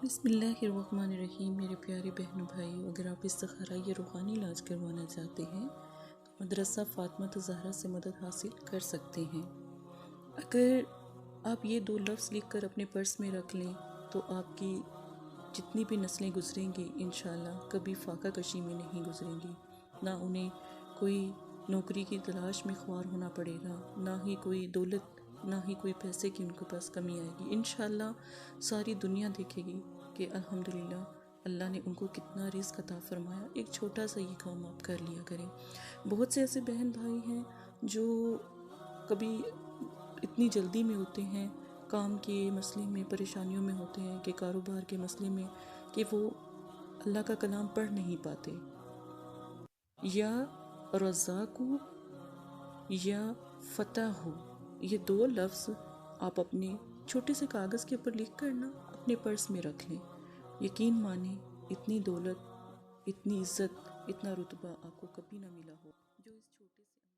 بسم اللہ الرحمن الرحیم۔ میرے پیارے بہنوں بھائیو، اگر آپ استخارہ یا روحانی علاج کروانا چاہتے ہیں تو مدرسہ فاطمہ زہرا سے مدد حاصل کر سکتے ہیں۔ اگر آپ یہ 2 لفظ لکھ کر اپنے پرس میں رکھ لیں تو آپ کی جتنی بھی نسلیں گزریں گی انشاءاللہ کبھی فاقہ کشی میں نہیں گزریں گی، نہ انہیں کوئی نوکری کی تلاش میں خوار ہونا پڑے گا، نہ ہی کوئی دولت، نہ ہی کوئی پیسے کی ان کے پاس کمی آئے گی۔ انشاءاللہ ساری دنیا دیکھے گی کہ الحمدللہ اللہ نے ان کو کتنا رزق عطا فرمایا۔ ایک چھوٹا سا یہ کام آپ کر لیا کریں۔ بہت سے ایسے بہن بھائی ہیں جو کبھی اتنی جلدی میں ہوتے ہیں، کام کے مسئلے میں پریشانیوں میں ہوتے ہیں، کہ کاروبار کے مسئلے میں، کہ وہ اللہ کا کلام پڑھ نہیں پاتے۔ یا رزاق یا فتح ہو، یہ 2 لفظ آپ اپنے چھوٹے سے کاغذ کے اوپر لکھ کر اپنے پرس میں رکھ لیں۔ یقین مانیں اتنی دولت، اتنی عزت، اتنا رتبہ آپ کو کبھی نہ ملا ہو جو اس چھوٹے سے